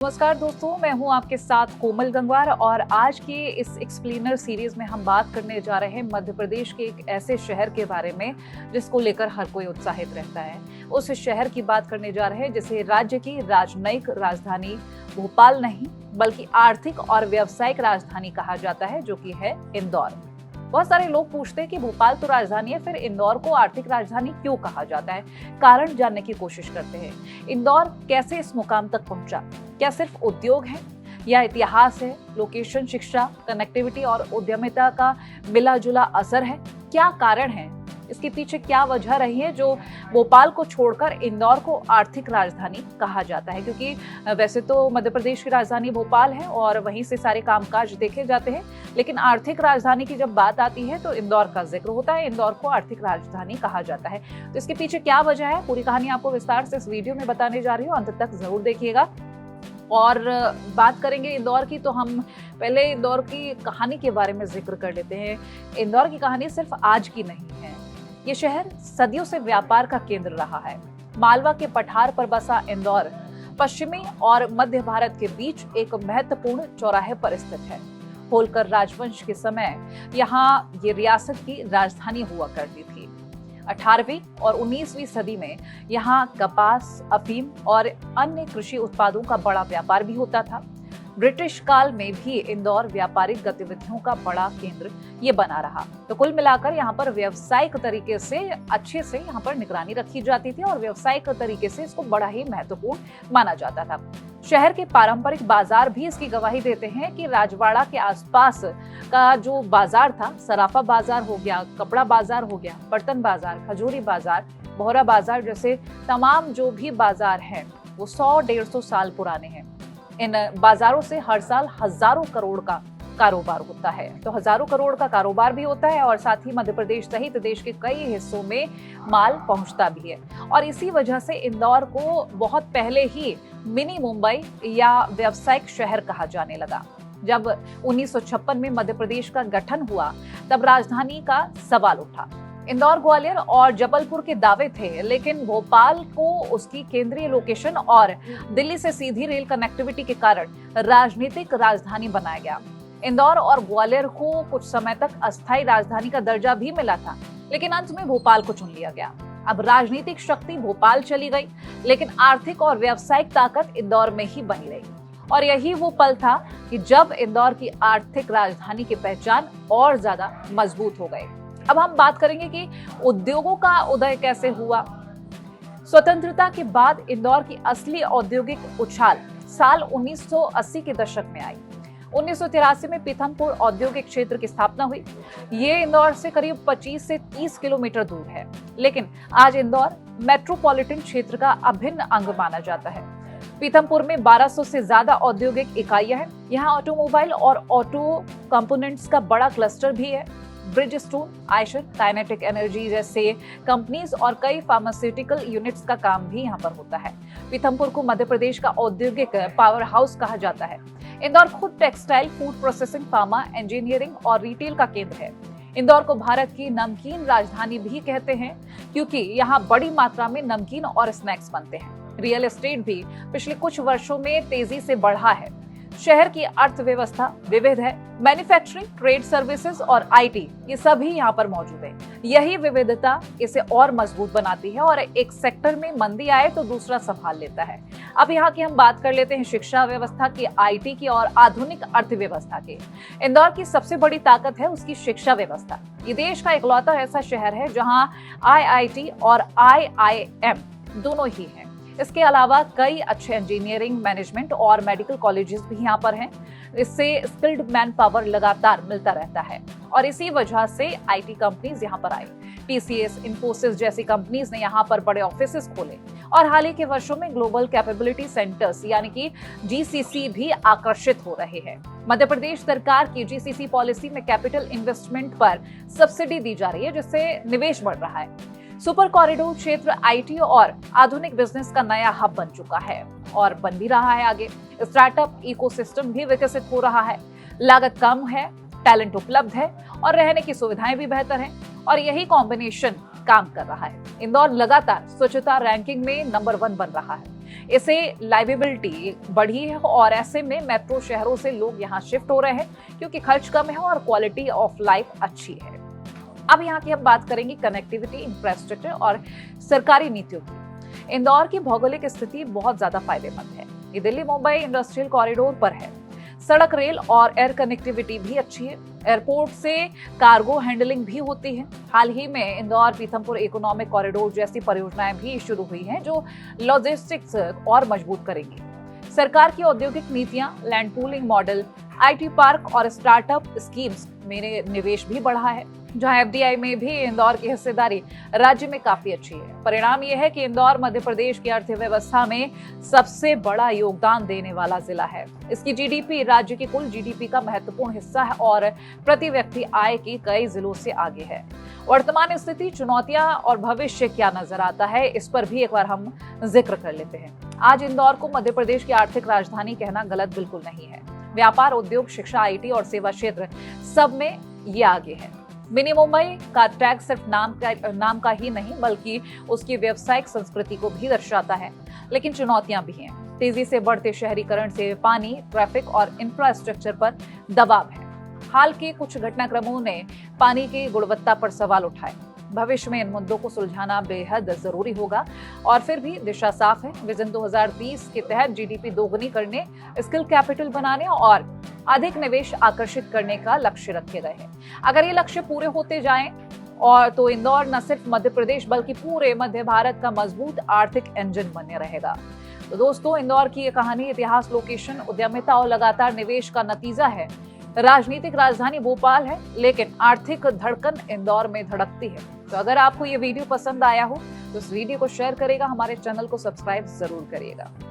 नमस्कार दोस्तों, मैं हूं आपके साथ कोमल गंगवार और आज की इस एक्सप्लेनर सीरीज में हम बात करने जा रहे हैं मध्य प्रदेश के एक ऐसे शहर के बारे में जिसको लेकर हर कोई उत्साहित रहता है। उस शहर की बात करने जा रहे हैं जिसे राज्य की राजनयिक राजधानी भोपाल नहीं बल्कि आर्थिक और व्यावसायिक राजधानी कहा जाता है, जो कि है इंदौर। बहुत सारे लोग पूछते हैं कि भोपाल तो राजधानी है, फिर इंदौर को आर्थिक राजधानी क्यों कहा जाता है। कारण जानने की कोशिश करते हैं। इंदौर कैसे इस मुकाम तक पहुंचा? क्या सिर्फ उद्योग है या इतिहास है, लोकेशन, शिक्षा, कनेक्टिविटी और उद्यमिता का मिला जुला असर है? क्या कारण है? इसके पीछे क्या वजह रही है जो भोपाल को छोड़कर इंदौर को आर्थिक राजधानी कहा जाता है? क्योंकि वैसे तो मध्य प्रदेश की राजधानी भोपाल है और वहीं से सारे कामकाज देखे जाते हैं, लेकिन आर्थिक राजधानी की जब बात आती है तो इंदौर का जिक्र होता है। इंदौर को आर्थिक राजधानी कहा जाता है। तो इसके पीछे क्या वजह है, पूरी कहानी आपको विस्तार से इस वीडियो में बताने जा रही हूँ, अंत तक जरूर देखिएगा। और बात करेंगे इंदौर की, तो हम पहले इंदौर की कहानी के बारे में जिक्र कर लेते हैं। इंदौर की कहानी सिर्फ आज की नहीं है। ये शहर सदियों से व्यापार का केंद्र रहा है। मालवा के पठार पर बसा इंदौर पश्चिमी और मध्य भारत के बीच एक महत्वपूर्ण चौराहे पर स्थित है। होलकर राजवंश के समय यहाँ ये रियासत की राजधानी हुआ करती थी। 18वीं और 19वीं सदी में यहाँ कपास, अफीम और अन्य कृषि उत्पादों का बड़ा व्यापार भी होता था। ब्रिटिश काल में भी इंदौर व्यापारिक गतिविधियों का बड़ा केंद्र ये बना रहा। तो कुल मिलाकर यहाँ पर व्यावसायिक तरीके से अच्छे से यहाँ पर निगरानी रखी जाती थी और व्यावसायिक तरीके से इसको बड़ा ही महत्वपूर्ण माना जाता था। शहर के पारंपरिक बाजार भी इसकी गवाही देते हैं कि राजवाड़ा के आसपास का जो बाजार था, सराफा बाजार हो गया, कपड़ा बाजार हो गया, बर्तन बाजार, खजूरी बाजार, बोहरा बाजार जैसे तमाम जो भी बाजार हैं वो 100-150 साल पुराने हैं। इन बाजारों से हर साल हजारों करोड़ का कारोबार होता है। तो हजारों करोड़ का कारोबार भी होता है और साथ ही मध्य प्रदेश सहित देश के कई हिस्सों में माल पहुंचता भी है। और इसी वजह से इंदौर को बहुत पहले ही मिनी मुंबई या व्यावसायिक शहर कहा जाने लगा। जब 1956 में मध्य प्रदेश का गठन हुआ तब राजधानी का सवाल उठा। इंदौर, ग्वालियर और जबलपुर के दावे थे, लेकिन भोपाल को उसकी केंद्रीय लोकेशन और दिल्ली से सीधी रेल कनेक्टिविटी के कारण राजनीतिक राजधानी बनाया गया। इंदौर और ग्वालियर को कुछ समय तक अस्थायी राजधानी का दर्जा भी मिला था, लेकिन अंत में भोपाल को चुन लिया गया। अब राजनीतिक शक्ति भोपाल चली गई, लेकिन आर्थिक और व्यावसायिक ताकत इंदौर में ही बनी रही। और यही वो पल था कि जब इंदौर की आर्थिक राजधानी की पहचान और ज्यादा मजबूत हो गई। अब हम बात करेंगे कि उद्योगों का उदय कैसे हुआ। स्वतंत्रता के बाद इंदौर की असली औद्योगिक उछाल साल 1980 के दशक में आई। 1983 में पीथमपुर औद्योगिक क्षेत्र की स्थापना हुई। ये इंदौर से करीब 25 से 30 किलोमीटर दूर है, लेकिन आज इंदौर मेट्रोपॉलिटन क्षेत्र का अभिन्न अंग माना जाता है। पीथमपुर में 1200 से ज्यादा औद्योगिक इकाइयां हैं। यहाँ ऑटोमोबाइल और ऑटो कंपोनेंट्स का बड़ा क्लस्टर भी है। ब्रिजस्टोन, आयशर, काइनेटिक एनर्जी जैसे कंपनीज और कई फार्मास्यूटिकल यूनिट्स का काम भी यहाँ पर होता है। पीथमपुर को मध्य प्रदेश का औद्योगिक पावर हाउस कहा जाता है। इंदौर खुद textile, food processing, pharma, engineering और रिटेल का केंद्र है। इंदौर को भारत की नमकीन राजधानी भी कहते हैं, क्योंकि यहाँ बड़ी मात्रा में नमकीन और स्नैक्स बनते हैं। रियल एस्टेट भी पिछले कुछ वर्षों में तेजी से बढ़ा है। शहर की अर्थव्यवस्था विविध है। मैन्युफैक्चरिंग, ट्रेड सर्विसेज और आईटी ये सभी यहाँ पर मौजूद है। यही विविधता इसे और मजबूत बनाती है और एक सेक्टर में मंदी आए तो दूसरा संभाल लेता है। अब यहाँ की हम बात कर लेते हैं शिक्षा व्यवस्था की, आईटी की और आधुनिक अर्थव्यवस्था की। इंदौर की सबसे बड़ी ताकत है उसकी शिक्षा व्यवस्था। ये देश का इकलौता ऐसा शहर है जहाँ आईआईटी और आईआईएम दोनों ही हैं। इसके अलावा कई अच्छे इंजीनियरिंग, मैनेजमेंट और मेडिकल कॉलेजेस भी यहाँ पर हैं। इससे स्किल्ड मैन पावर लगातार मिलता रहता है और इसी वजह से आईटी कंपनीज यहाँ पर आई। टीसीएस, इन्फोसिस जैसी कंपनीज ने यहाँ पर बड़े ऑफिसेस खोले और हाल ही के वर्षों में ग्लोबल कैपेबिलिटी सेंटर्स यानी कि जीसीसी भी आकर्षित हो रहे हैं। मध्य प्रदेश सरकार की जीसीसी पॉलिसी में कैपिटल इन्वेस्टमेंट पर सब्सिडी दी जा रही है, जिससे निवेश बढ़ रहा है। सुपर कॉरिडोर क्षेत्र आईटी और आधुनिक बिजनेस का नया हब बन चुका है और बन भी रहा है आगे। स्टार्टअप इकोसिस्टम भी विकसित हो रहा है। लागत कम है, टैलेंट उपलब्ध है और रहने की सुविधाएं भी बेहतर हैं और यही कॉम्बिनेशन काम कर रहा है। इंदौर लगातार स्वच्छता रैंकिंग में नंबर 1 बन रहा है। इससे लाइवेबिलिटी बढ़ी है और ऐसे में मेट्रो शहरों से लोग यहाँ शिफ्ट हो रहे हैं क्योंकि खर्च कम है और क्वालिटी ऑफ लाइफ अच्छी है। अब यहाँ की हम बात करेंगे कनेक्टिविटी, इंफ्रास्ट्रक्चर और सरकारी नीतियों की। इंदौर की भौगोलिक स्थिति बहुत ज्यादा फायदेमंद है। ये दिल्ली मुंबई इंडस्ट्रियल कॉरिडोर पर है। सड़क, रेल और एयर कनेक्टिविटी भी अच्छी है। एयरपोर्ट से कार्गो हैंडलिंग भी होती है। हाल ही में इंदौर पीथमपुर इकोनॉमिक कॉरिडोर जैसी परियोजनाएं भी शुरू हुई हैं जो लॉजिस्टिक्स और मजबूत करेंगी। सरकार की औद्योगिक नीतियां, land pooling model, IT park और स्टार्टअप स्कीम्स में निवेश भी बढ़ा है, जहां एफडीआई में भी इंदौर की हिस्सेदारी राज्य में काफी अच्छी है। परिणाम यह है कि इंदौर मध्य प्रदेश की अर्थव्यवस्था में सबसे बड़ा योगदान देने वाला जिला है। इसकी जीडीपी राज्य की कुल जीडीपी का महत्वपूर्ण हिस्सा है और प्रति व्यक्ति आय की कई जिलों से आगे है। वर्तमान स्थिति, चुनौतियां और भविष्य क्या नजर आता है, इस पर भी एक बार हम जिक्र कर लेते हैं। आज इंदौर को मध्य प्रदेश की आर्थिक राजधानी कहना गलत बिल्कुल नहीं है। व्यापार, उद्योग, शिक्षा, आईटी और सेवा क्षेत्र सब में ये आगे है। मिनी मुंबई का टैग सिर्फ नाम का ही नहीं बल्कि उसकी व्यावसायिक संस्कृति को भी दर्शाता है। लेकिन चुनौतियां भी हैं। तेजी से बढ़ते शहरीकरण से पानी, ट्रैफिक और इंफ्रास्ट्रक्चर पर दबाव है। हाल के कुछ घटनाक्रमों ने पानी की गुणवत्ता पर सवाल उठाए। भविष्य में इन मुद्दों को सुलझाना बेहद जरूरी होगा और फिर भी दिशा साफ है। विजन 2030 के तहत जीडीपी दोगुनी करने, स्किल कैपिटल बनाने और अधिक निवेश आकर्षित करने का लक्ष्य रखे गए हैं। अगर ये लक्ष्य पूरे होते जाएं और तो इंदौर न सिर्फ मध्य प्रदेश बल्कि पूरे मध्य भारत का मजबूत आर्थिक इंजन बने रहेगा। तो दोस्तों, इंदौर की ये कहानी इतिहास, लोकेशन, उद्यमिता और लगातार निवेश का नतीजा है। राजनीतिक राजधानी भोपाल है लेकिन आर्थिक धड़कन इंदौर में धड़कती है। तो अगर आपको ये वीडियो पसंद आया हो तो इस वीडियो को शेयर करेगा, हमारे चैनल को सब्सक्राइब जरूर करिएगा।